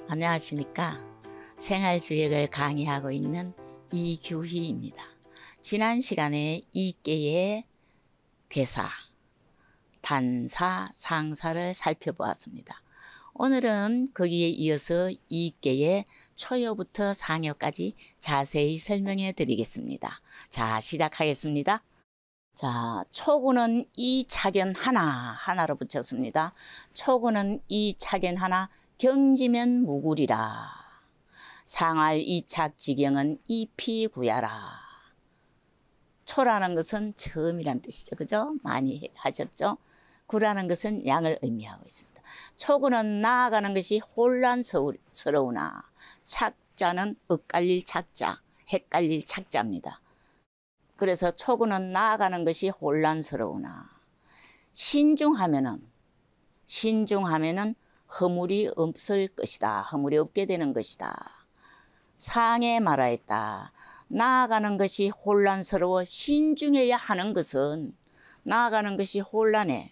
안녕하십니까. 생활주역을 강의하고 있는 이규희입니다. 지난 시간에 이계의 괴사, 단사, 상사를 살펴보았습니다. 오늘은 거기에 이어서 이계의 초요부터 상요까지 자세히 설명해 드리겠습니다. 자, 시작하겠습니다. 자, 초구는 이 차견 하나로 붙였습니다. 초구는 이 차견 하나, 경지면 무구리라. 상할 이착지경은 이피구야라. 초라는 것은 처음이란 뜻이죠. 그죠? 많이 하셨죠? 구라는 것은 양을 의미하고 있습니다. 초구는 나아가는 것이 혼란스러우나 착자는 엇갈릴 착자, 헷갈릴 착자입니다. 그래서 초구는 나아가는 것이 혼란스러우나 신중하면은 허물이 없을 것이다. 허물이 없게 되는 것이다. 상에 말하였다. 나아가는 것이 혼란스러워 신중해야 하는 것은 나아가는 것이 혼란해.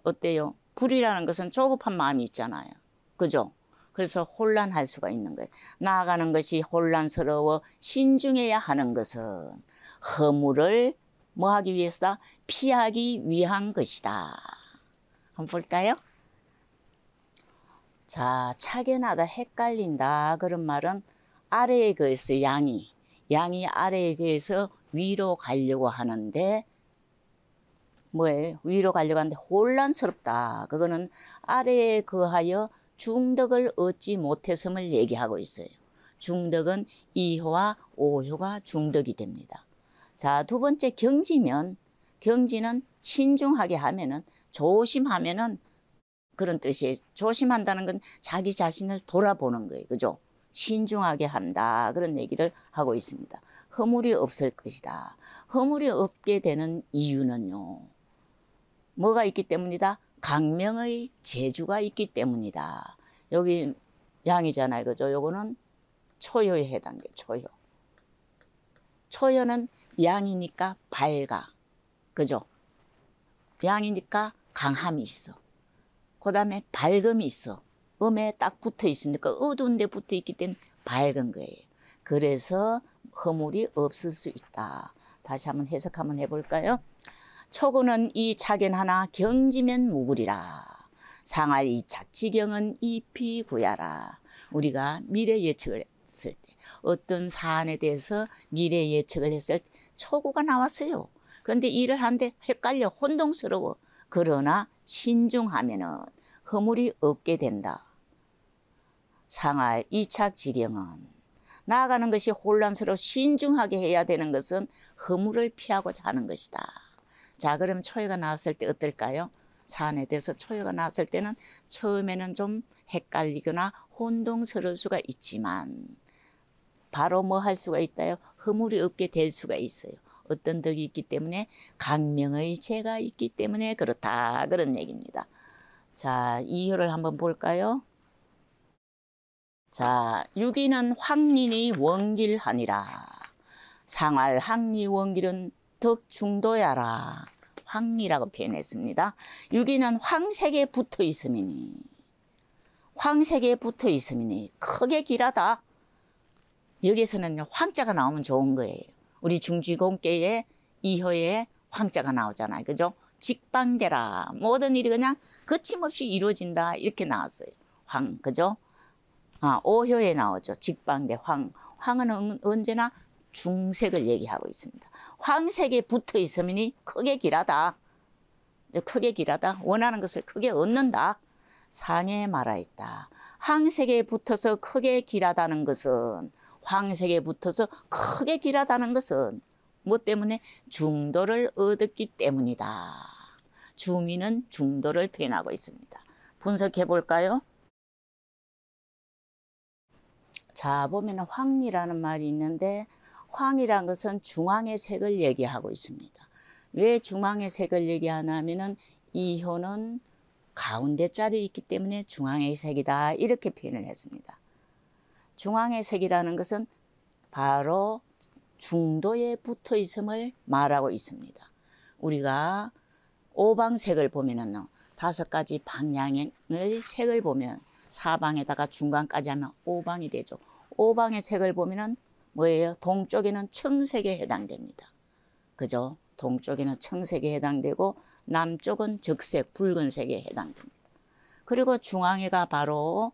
어때요? 불이라는 것은 조급한 마음이 있잖아요. 그죠? 그래서 혼란할 수가 있는 거예요. 나아가는 것이 혼란스러워 신중해야 하는 것은 허물을 뭐 하기 위해서다? 피하기 위한 것이다. 한번 볼까요? 자, 차견하다, 헷갈린다. 그런 말은 아래에 그에서 양이 아래에 그에서 위로 가려고 하는데 뭐예요? 위로 가려고 하는데 혼란스럽다. 그거는 아래에 거하여 중덕을 얻지 못했음을 얘기하고 있어요. 중덕은 2효와 5효가 중덕이 됩니다. 자, 두 번째 경지면, 경지는 신중하게 하면은, 조심하면은 그런 뜻이에요. 조심한다는 건 자기 자신을 돌아보는 거예요. 그죠? 신중하게 한다. 그런 얘기를 하고 있습니다. 허물이 없을 것이다. 허물이 없게 되는 이유는요. 뭐가 있기 때문이다? 강명의 재주가 있기 때문이다. 여기 양이잖아요. 그죠? 요거는 초효에 해당돼요. 초효. 초효는 양이니까 밝아. 그죠? 양이니까 강함이 있어. 그 다음에 밝음이 있어. 음에 딱 붙어 있으니까 어두운 데 붙어 있기 때문에 밝은 거예요. 그래서 허물이 없을 수 있다. 다시 한번 해석 한번 해볼까요? 초구는 이 차견 하나 경지면 무구리라. 상할 이 착지경은 이피구야라. 우리가 미래 예측을 했을 때 어떤 사안에 대해서 미래 예측을 했을 때 초구가 나왔어요. 그런데 일을 하는데 헷갈려 혼동스러워. 그러나 신중하면은 허물이 없게 된다. 상할 이착지경은 나아가는 것이 혼란스러워 신중하게 해야 되는 것은 허물을 피하고자 하는 것이다. 자, 그럼 초효가 나왔을 때 어떨까요? 사안에 대해서 초효가 나왔을 때는 처음에는 좀 헷갈리거나 혼동스러울 수가 있지만 바로 뭐 할 수가 있다요? 허물이 없게 될 수가 있어요. 어떤 덕이 있기 때문에 강명의 재가 있기 때문에 그렇다. 그런 얘기입니다. 자, 2효를 한번 볼까요? 자, 유기는 황린이 원길하니라. 상할 항리 원길은 덕중도야라. 황리라고 표현했습니다. 유기는 황색에 붙어 있음이니. 황색에 붙어 있음이니 크게 길하다. 여기서는 황자가 나오면 좋은 거예요. 우리 중지공계에 2효에 황자가 나오잖아요. 그죠? 직방대라. 모든 일이 그냥 거침없이 이루어진다. 이렇게 나왔어요. 황, 그죠? 5효에 나오죠. 직방대 황. 황은 언제나 중색을 얘기하고 있습니다. 황색에 붙어 있으니 크게 길하다. 크게 길하다. 원하는 것을 크게 얻는다. 상에 말하였다. 황색에 붙어서 크게 길하다는 것은 황색에 붙어서 크게 길하다는 것은 뭐 때문에 중도를 얻었기 때문이다. 주민은 중도를 표현하고 있습니다. 분석해 볼까요? 자, 보면 황리라는 말이 있는데 황이란 것은 중앙의 색을 얘기하고 있습니다. 왜 중앙의 색을 얘기하냐면은 이 효는 가운데 자리에 있기 때문에 중앙의 색이다. 이렇게 표현을 했습니다. 중앙의 색이라는 것은 바로 중도에 붙어 있음을 말하고 있습니다. 우리가 오방색을 보면은 5가지 방향의 색을 보면 사방에다가 중간까지 하면 오방이 되죠. 오방의 색을 보면은 뭐예요? 동쪽에는 청색에 해당됩니다. 그죠? 동쪽에는 청색에 해당되고 남쪽은 적색, 붉은색에 해당됩니다. 그리고 중앙에가 바로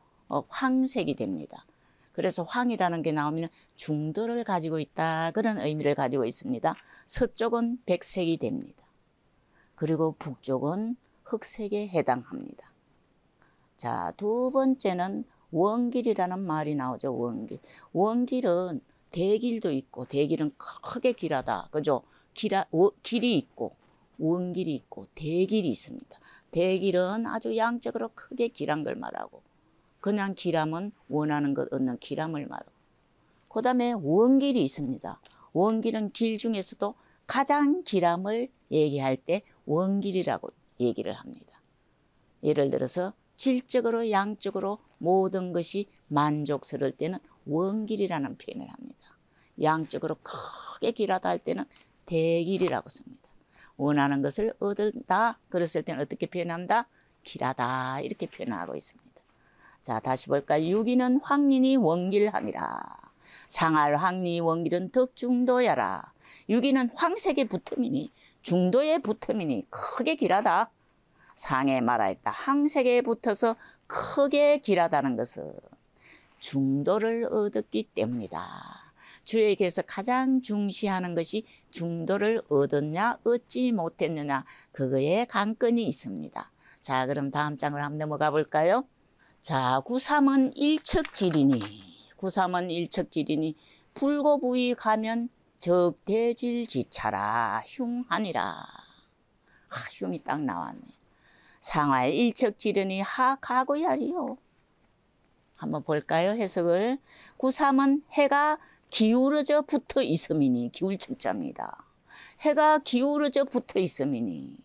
황색이 됩니다. 그래서 황이라는 게 나오면 중도를 가지고 있다, 그런 의미를 가지고 있습니다. 서쪽은 백색이 됩니다. 그리고 북쪽은 흑색에 해당합니다. 자, 두 번째는 원길이라는 말이 나오죠. 원길. 원길은 대길도 있고, 대길은 크게 길하다, 그죠? 길이 있고 원길이 있고 대길이 있습니다. 대길은 아주 양적으로 크게 길한 걸 말하고, 그냥 길함은 원하는 것 얻는 길함을 말하고, 그 다음에 원길이 있습니다. 원길은 길 중에서도 가장 길함을 얘기할 때 원길이라고 얘기를 합니다. 예를 들어서 질적으로 양적으로 모든 것이 만족스러울 때는 원길이라는 표현을 합니다. 양적으로 크게 길하다 할 때는 대길이라고 씁니다. 원하는 것을 얻는다 그랬을 때는 어떻게 표현한다? 길하다, 이렇게 표현하고 있습니다. 자, 다시 볼까요? 유기는 황린이 원길하니라. 상할 황리 원길은 덕중도야라. 유기는 황색의 붙음이니, 중도에 붙음이니 크게 길하다. 상에 말하였다. 황색에 붙어서 크게 길하다는 것은 중도를 얻었기 때문이다. 주에게서 가장 중시하는 것이 중도를 얻었냐 얻지 못했느냐, 그거에 관건이 있습니다. 자, 그럼 다음 장으로 한번 넘어가 볼까요? 자, 구삼은 일척지리니, 구삼은 일척지리니 불고부이 가면 적대질지차라 흉하니라. 흉이 딱 나왔네. 상하의 일척지리니 하가고야리요. 한번 볼까요? 해석을. 구삼은 해가 기울어져 붙어 있음이니, 기울척자입니다. 해가 기울어져 붙어 있음이니,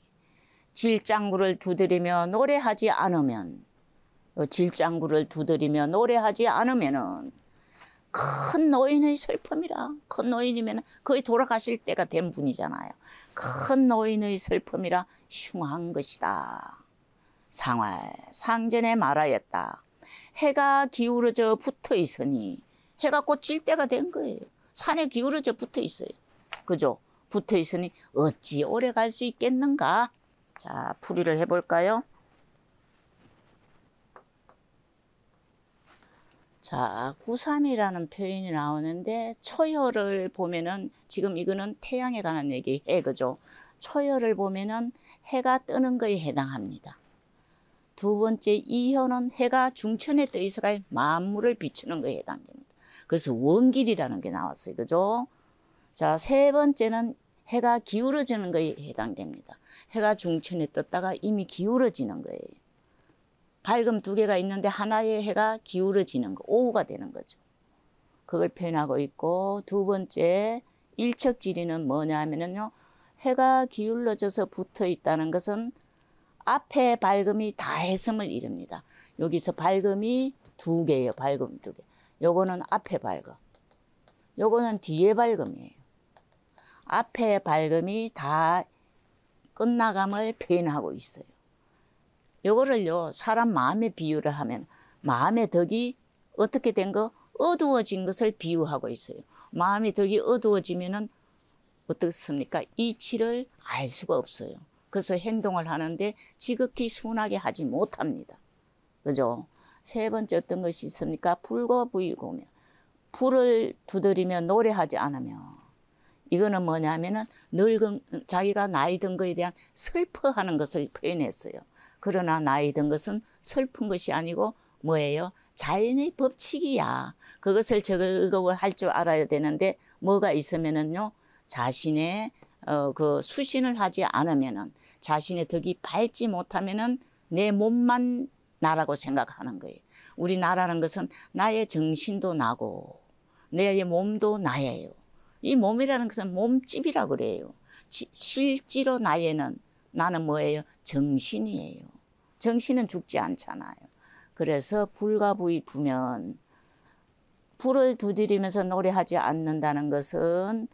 질장구를 두드리며 노래하지 않으면, 질장구를 두드리며 노래하지 않으면은 큰 노인의 슬픔이라. 큰 노인이면 거의 돌아가실 때가 된 분이잖아요. 큰 노인의 슬픔이라 흉한 것이다. 상활 상전에 말하였다. 해가 기울어져 붙어 있으니, 해가 곧 질 때가 된 거예요. 산에 기울어져 붙어 있어요. 그죠? 붙어 있으니 어찌 오래 갈 수 있겠는가? 자, 풀이를 해볼까요? 자, 구삼이라는 표현이 나오는데, 초열을 보면은, 지금 이거는 태양에 관한 얘기, 해, 그죠? 초열을 보면은 해가 뜨는 거에 해당합니다. 두 번째 이효는 해가 중천에 떠 있어가 만물을 비추는 거에 해당됩니다. 그래서 원길이라는 게 나왔어요. 그죠? 자, 세 번째는 해가 기울어지는 거에 해당됩니다. 해가 중천에 떴다가 이미 기울어지는 거예요. 밝음 두 개가 있는데 하나의 해가 기울어지는 거, 오후가 되는 거죠. 그걸 표현하고 있고, 두 번째 일척지리는 뭐냐 하면요, 해가 기울어져서 붙어 있다는 것은 앞에 밝음이 다했음을 이릅니다. 여기서 밝음이 두 개예요. 밝음 두 개. 요거는 앞에 밝음, 요거는 뒤에 밝음이에요. 앞에 밝음이 다 끝나감을 표현하고 있어요. 요거를요, 사람 마음의 비유를 하면 마음의 덕이 어떻게 된 거? 어두워진 것을 비유하고 있어요. 마음의 덕이 어두워지면은 어떻습니까? 이치를 알 수가 없어요. 그래서 행동을 하는데 지극히 순하게 하지 못합니다. 그죠? 세 번째 어떤 것이 있습니까? 불고부이고며, 불을 두드리며 노래하지 않으며, 이거는 뭐냐면은 자기가 나이 든 것에 대한 슬퍼하는 것을 표현했어요. 그러나 나이 든 것은 슬픈 것이 아니고 뭐예요? 자연의 법칙이야. 그것을 즐거워할 줄 알아야 되는데, 뭐가 있으면은요, 자신의 그 수신을 하지 않으면은, 자신의 덕이 밟지 못하면은 내 몸만 나라고 생각하는 거예요. 우리 나라는 것은 나의 정신도 나고 내 몸도 나예요. 이 몸이라는 것은 몸집이라고 그래요. 실제로 나는 뭐예요? 정신이에요. 정신은 죽지 않잖아요. 그래서 불가부이 부면, 불을 두드리면서 노래하지 않는다는 것은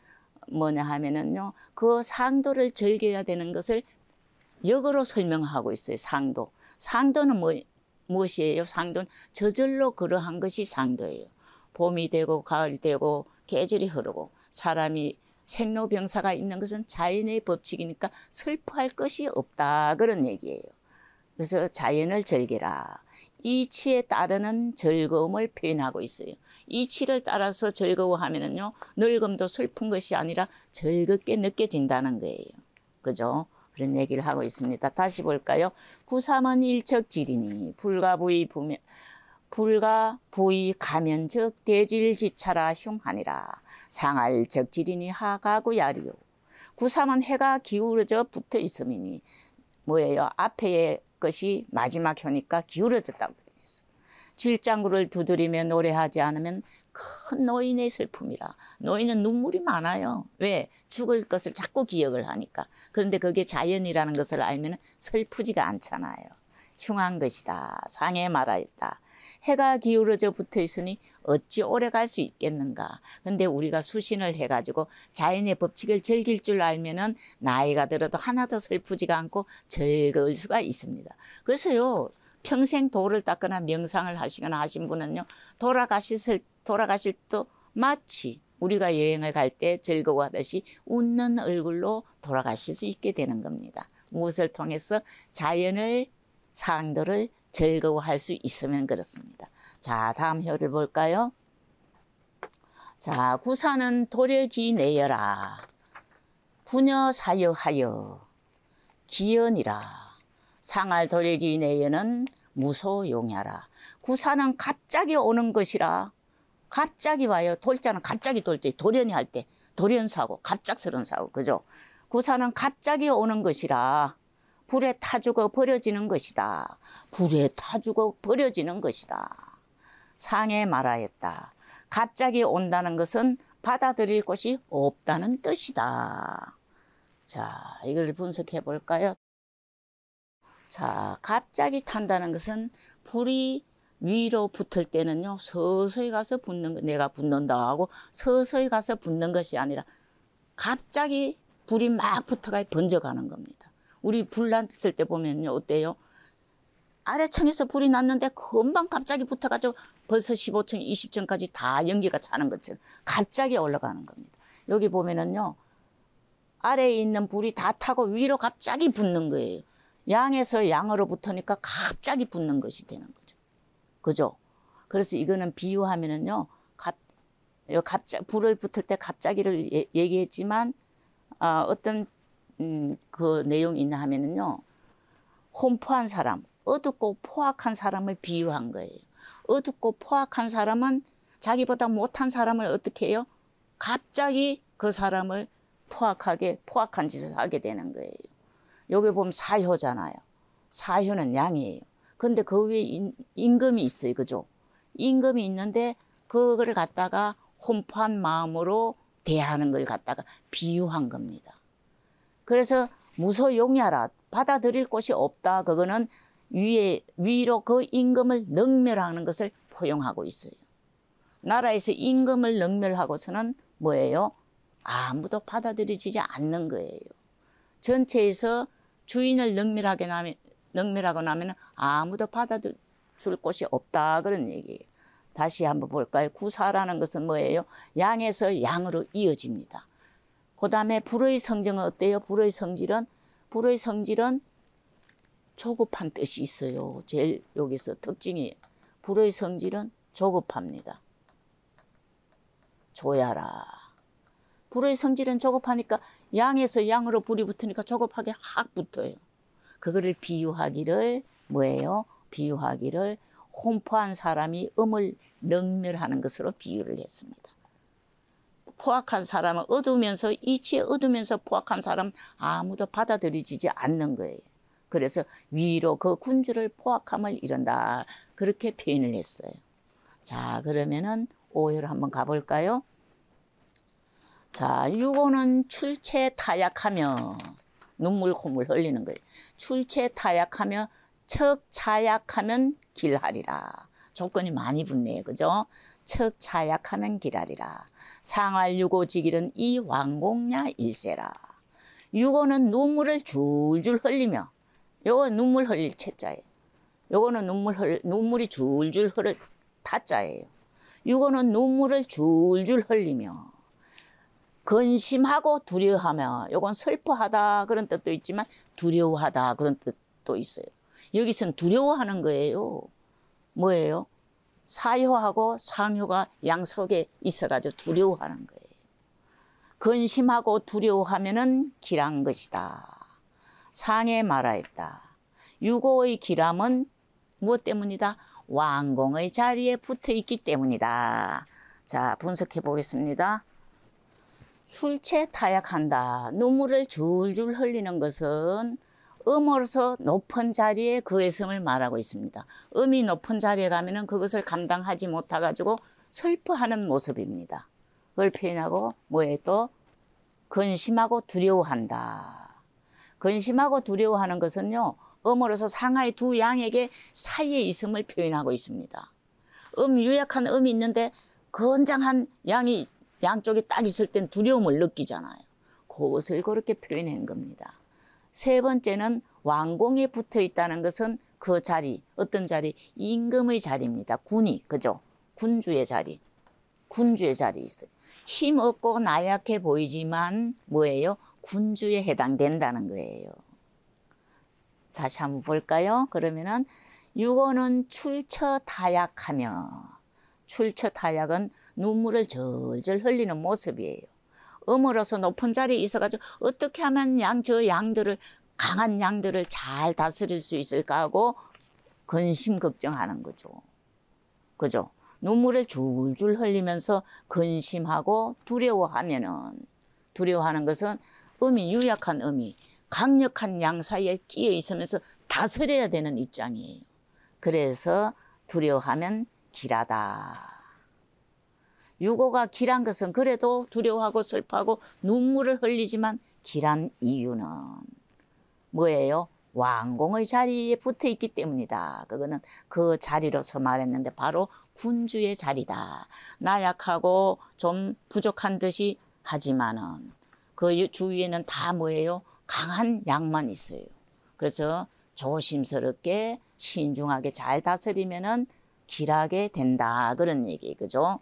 뭐냐 하면은요, 그 상도를 즐겨야 되는 것을 역으로 설명하고 있어요. 상도. 상도는 무엇이에요? 상도는 저절로 그러한 것이 상도예요. 봄이 되고 가을이 되고 계절이 흐르고 사람이 생로병사가 있는 것은 자연의 법칙이니까 슬퍼할 것이 없다 그런 얘기예요. 그래서 자연을 즐기라. 이치에 따르는 즐거움을 표현하고 있어요. 이치를 따라서 즐거워하면은요, 늙음도 슬픈 것이 아니라 즐겁게 느껴진다는 거예요. 그죠? 그런 얘기를 하고 있습니다. 다시 볼까요? 구삼은 일척지리니 불가부의 가면적 대질지차라 흉하니라. 상할적지리니 하가구야리요. 구삼은 해가 기울어져 붙어 있음이니 뭐예요? 앞에 것이 마지막 효니까 기울어졌다고 표현했어. 질장구를 두드리며 노래하지 않으면 큰 노인의 슬픔이라. 노인은 눈물이 많아요. 왜? 죽을 것을 자꾸 기억을 하니까. 그런데 그게 자연이라는 것을 알면 슬프지가 않잖아요. 흉한 것이다. 상해 말하였다. 해가 기울어져 붙어 있으니 어찌 오래 갈 수 있겠는가. 근데 우리가 수신을 해가지고 자연의 법칙을 즐길 줄 알면은 나이가 들어도 하나도 슬프지가 않고 즐거울 수가 있습니다. 그래서요, 평생 도를 닦거나 명상을 하시거나 하신 분은요, 돌아가실 때 마치 우리가 여행을 갈 때 즐거워하듯이 웃는 얼굴로 돌아가실 수 있게 되는 겁니다. 무엇을 통해서? 자연을, 상도를 즐거워할 수 있으면 그렇습니다. 자, 다음 효를 볼까요? 자, 구사는 도력이 내여라. 부녀사여하여 기연이라. 상할 도력이 내여는 무소용야라. 구사는 갑자기 오는 것이라. 갑자기 와요. 돌자는 갑자기 돌 때, 돌연이 할 때, 돌연사고, 갑작스러운 사고, 그죠? 구사는 갑자기 오는 것이라. 불에 타 죽어 버려지는 것이다. 불에 타 죽어 버려지는 것이다. 상해 말하였다. 갑자기 온다는 것은 받아들일 곳이 없다는 뜻이다. 자, 이걸 분석해 볼까요? 자, 갑자기 탄다는 것은 불이 위로 붙을 때는요, 서서히 가서 붙는 거, 내가 붙는다 하고 서서히 가서 붙는 것이 아니라 갑자기 불이 막 붙어가 번져가는 겁니다. 우리 불 났을 때 보면요, 어때요? 아래층에서 불이 났는데 금방 갑자기 붙어가지고 벌써 15층, 20층까지 다 연기가 차는 것처럼 갑자기 올라가는 겁니다. 여기 보면은요, 아래에 있는 불이 다 타고 위로 갑자기 붙는 거예요. 양에서 양으로 붙으니까 갑자기 붙는 것이 되는 거죠. 그죠? 그래서 이거는 비유하면은요, 불을 붙을 때 갑자기를 얘기했지만, 어떤 그 내용이 있나 하면은요, 혼포한 사람, 어둡고 포악한 사람을 비유한 거예요. 어둡고 포악한 사람은 자기보다 못한 사람을 어떻게 해요? 갑자기 그 사람을 포악한 짓을 하게 되는 거예요. 여기 보면 사효잖아요. 사효는 양이에요. 근데 그 위에 임금이 있어요. 그죠? 임금이 있는데 그거를 갖다가 혼포한 마음으로 대하는 걸 갖다가 비유한 겁니다. 그래서 무소용야라. 받아들일 곳이 없다. 그거는 위로 그 임금을 능멸하는 것을 포용하고 있어요. 나라에서 임금을 능멸하고서는 뭐예요? 아무도 받아들이지 않는 거예요. 전체에서 주인을 능멸하고 나면 아무도 받아줄 곳이 없다. 그런 얘기예요. 다시 한번 볼까요? 구사라는 것은 뭐예요? 양에서 양으로 이어집니다. 그 다음에 불의 성질은 어때요? 불의 성질은 조급한 뜻이 있어요. 제일 여기서 특징이에요. 불의 성질은 조급합니다. 조야라. 불의 성질은 조급하니까 양에서 양으로 불이 붙으니까 조급하게 확 붙어요. 그거를 비유하기를 뭐예요? 비유하기를 혼포한 사람이 음을 능멸하는 것으로 비유를 했습니다. 포악한 사람은 얻으면서 이치에 얻으면서 포악한 사람 아무도 받아들이지 않는 거예요. 그래서 위로 그 군주를 포악함을 이른다. 그렇게 표현을 했어요. 자, 그러면은 오해를 한번 가볼까요? 자, 유고는 출체 타약하며 눈물 콧물 흘리는 거예요. 출체 타약하며 척차약하면 길하리라. 조건이 많이 붙네요. 그죠? 척차약하면 길하리라. 상활유고지길은 이 왕공야 일세라. 유고는 눈물을 줄줄 흘리며, 요거 눈물 흘릴 채자예요. 요거는 눈물이 줄줄 흐르 타자예요. 요거는 눈물을 줄줄 흘리며 근심하고 두려워하며, 요건 슬퍼하다 그런 뜻도 있지만 두려워하다 그런 뜻도 있어요. 여기선 두려워하는 거예요. 뭐예요? 사효하고 상효가 양속에 있어가지고 두려워하는 거예요. 근심하고 두려워하면은 길한 것이다. 상에 말하였다. 유고의 길함은 무엇 때문이다? 왕공의 자리에 붙어 있기 때문이다. 자, 분석해 보겠습니다. 술체 타약한다. 눈물을 줄줄 흘리는 것은 음으로서 높은 자리에 거했음을 말하고 있습니다. 음이 높은 자리에 가면은 그것을 감당하지 못해가지고 슬퍼하는 모습입니다. 그걸 표현하고 뭐에 또 근심하고 두려워한다. 근심하고 두려워하는 것은요, 음으로서 상하의 두 양에게 사이에 있음을 표현하고 있습니다. 유약한 음이 있는데 건장한 양이 양쪽에 딱 있을 땐 두려움을 느끼잖아요. 그것을 그렇게 표현한 겁니다. 세 번째는 왕공에 붙어 있다는 것은 그 자리, 어떤 자리? 임금의 자리입니다. 군이, 그죠? 군주의 자리. 군주의 자리 있어요. 힘 없고 나약해 보이지만 뭐예요? 군주에 해당된다는 거예요. 다시 한번 볼까요? 그러면은 유고는 출처타약하며, 출처타약은 눈물을 절절 흘리는 모습이에요. 음으로서 높은 자리에 있어가지고 어떻게 하면 저 양들을, 강한 양들을 잘 다스릴 수 있을까 하고 근심 걱정하는 거죠. 그죠? 눈물을 줄줄 흘리면서 근심하고 두려워하는 것은 음이, 유약한 음이 강력한 양 사이에 끼어 있으면서 다스려야 되는 입장이에요. 그래서 두려워하면 길하다. 유고가 길한 것은 그래도 두려워하고 슬퍼하고 눈물을 흘리지만 길한 이유는 뭐예요? 왕공의 자리에 붙어 있기 때문이다. 그거는 그 자리로서 말했는데 바로 군주의 자리다. 나약하고 좀 부족한 듯이 하지만은 그 주위에는 다 뭐예요? 강한 양만 있어요. 그래서 조심스럽게 신중하게 잘 다스리면은 길하게 된다. 그런 얘기, 그죠?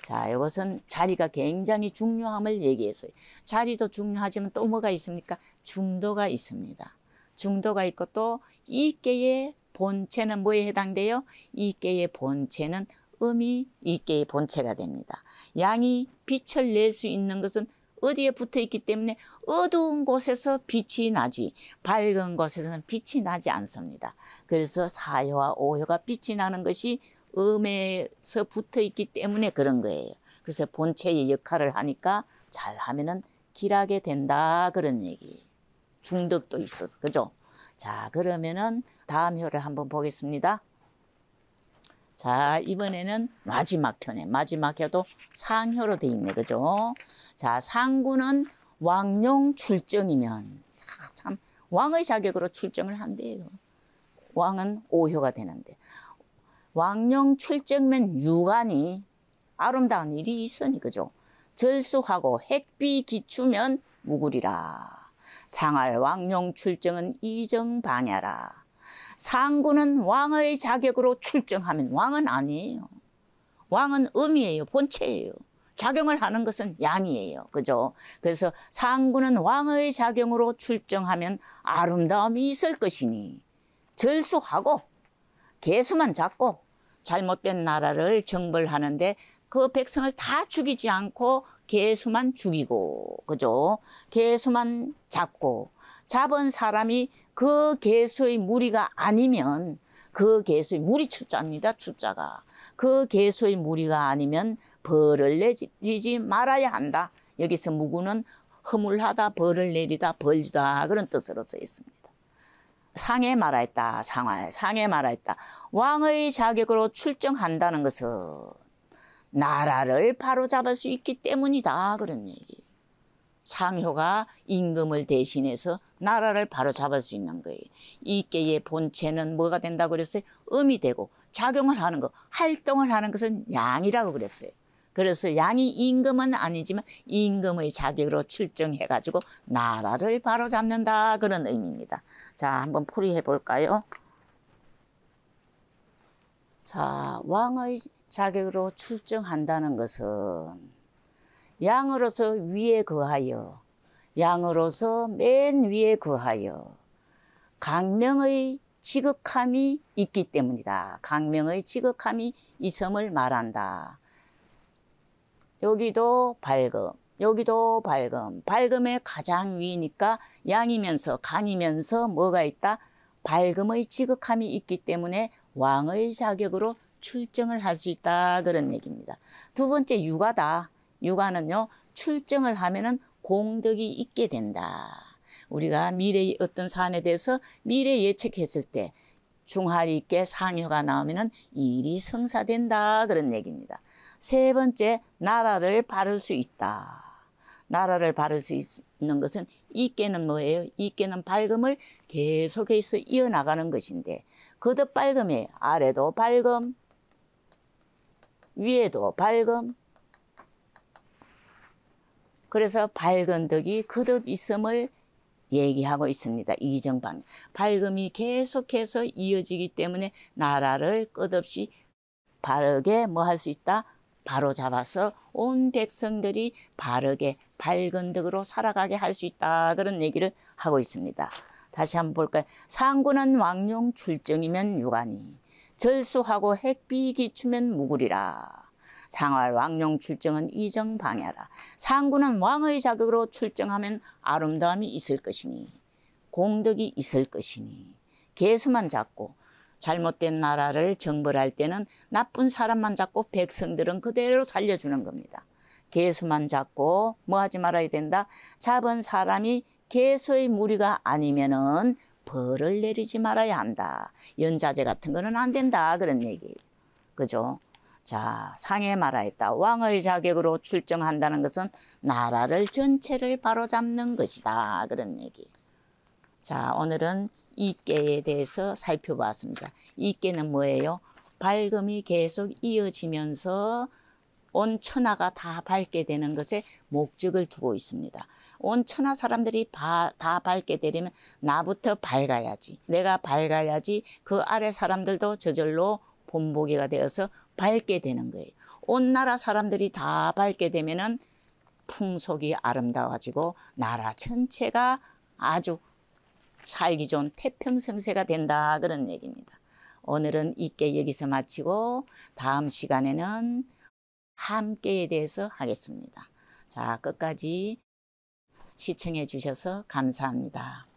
자, 이것은 자리가 굉장히 중요함을 얘기했어요. 자리도 중요하지만 또 뭐가 있습니까? 중도가 있습니다. 중도가 있고 또 이계의 본체는 뭐에 해당돼요? 이계의 본체는 음이 이계의 본체가 됩니다. 양이 빛을 낼 수 있는 것은 어디에 붙어 있기 때문에 어두운 곳에서 빛이 나지 밝은 곳에서는 빛이 나지 않습니다. 그래서 사효와 오효가 빛이 나는 것이 음에서 붙어 있기 때문에 그런 거예요. 그래서 본체의 역할을 하니까 잘하면은 길하게 된다. 그런 얘기. 중덕도 있어서, 그죠? 자, 그러면은 다음 효를 한번 보겠습니다. 자, 이번에는 마지막 효네. 마지막 효도 상효로 돼 있네, 그죠? 자, 상구는 왕용 출정이면, 참, 왕의 자격으로 출정을 한대요. 왕은 오효가 되는데. 왕용 출정면 유관이 아름다운 일이 있으니, 그죠? 절수하고 핵비 기추면 무구리라. 상할 왕용 출정은 이정방야라. 상구는 왕의 자격으로 출정하면 왕은 아니에요. 왕은 음이에요. 본체예요. 작용을 하는 것은 양이에요. 그죠? 그래서 상구는 왕의 작용으로 출정하면 아름다움이 있을 것이니 절수하고 계수만 잡고 잘못된 나라를 정벌하는데 그 백성을 다 죽이지 않고 계수만 죽이고, 그죠? 계수만 잡고, 잡은 사람이 그 계수의 무리가 아니면, 그 계수의 무리 추자입니다, 추자가. 그 계수의 무리가 아니면 벌을 내리지 말아야 한다. 여기서 무구는 허물하다, 벌을 내리다, 벌주다. 그런 뜻으로 써 있습니다. 상에 말하였다. 상에 말하였다. 왕의 자격으로 출정한다는 것은 나라를 바로잡을 수 있기 때문이다. 그런 얘기. 상효가 임금을 대신해서 나라를 바로잡을 수 있는 거예요. 이계의 본체는 뭐가 된다고 그랬어요? 음이 되고 작용을 하는 거, 활동을 하는 것은 양이라고 그랬어요. 그래서 양이 임금은 아니지만 임금의 자격으로 출정해가지고 나라를 바로잡는다. 그런 의미입니다. 자, 한번 풀이해 볼까요? 자, 왕의 자격으로 출정한다는 것은 양으로서 위에 거하여, 양으로서 맨 위에 거하여 강명의 지극함이 있기 때문이다. 강명의 지극함이 있음을 말한다. 여기도 밝음, 여기도 밝음. 밝음의 가장 위니까 양이면서 강이면서 뭐가 있다? 밝음의 지극함이 있기 때문에 왕의 자격으로 출정을 할 수 있다. 그런 얘기입니다. 두 번째 육아다. 육아는요, 출정을 하면은 공덕이 있게 된다. 우리가 미래의 어떤 사안에 대해서 미래 예측했을 때 중할이 있게 상효가 나오면은 일이 성사된다. 그런 얘기입니다. 세 번째, 나라를 바를 수 있다. 나라를 바를 수 있는 것은 이께는 뭐예요? 이께는 밝음을 계속해서 이어나가는 것인데 거듭 밝음이에요. 아래도 밝음, 위에도 밝음. 그래서 밝은 덕이 거듭 있음을 얘기하고 있습니다. 이정방. 밝음이 계속해서 이어지기 때문에 나라를 끝없이 바르게 뭐 할 수 있다? 바로 잡아서 온 백성들이 바르게 밝은 덕으로 살아가게 할 수 있다. 그런 얘기를 하고 있습니다. 다시 한번 볼까요? 상군은 왕룡 출정이면 유관이, 절수하고 핵비 기추면 무구리라. 상활 왕룡 출정은 이정방야라. 상군은 왕의 자격으로 출정하면 아름다움이 있을 것이니, 공덕이 있을 것이니, 계수만 잡고 잘못된 나라를 정벌할 때는 나쁜 사람만 잡고 백성들은 그대로 살려주는 겁니다. 계수만 잡고 뭐 하지 말아야 된다? 잡은 사람이 계수의 무리가 아니면은 벌을 내리지 말아야 한다. 연자제 같은 거는 안 된다. 그런 얘기. 그죠? 자, 상에 말하였다. 왕의 자격으로 출정한다는 것은 나라를 전체를 바로잡는 것이다. 그런 얘기. 자, 오늘은 이께에 대해서 살펴봤습니다. 이께는 뭐예요? 밝음이 계속 이어지면서 온 천하가 다 밝게 되는 것에 목적을 두고 있습니다. 온 천하 사람들이 다 밝게 되려면 나부터 밝아야지. 내가 밝아야지 그 아래 사람들도 저절로 본보기가 되어서 밝게 되는 거예요. 온 나라 사람들이 다 밝게 되면은 풍속이 아름다워지고 나라 전체가 아주 살기 좋은 태평성세가 된다. 그런 얘기입니다. 오늘은 이께 여기서 마치고 다음 시간에는 함께에 대해서 하겠습니다. 자, 끝까지 시청해 주셔서 감사합니다.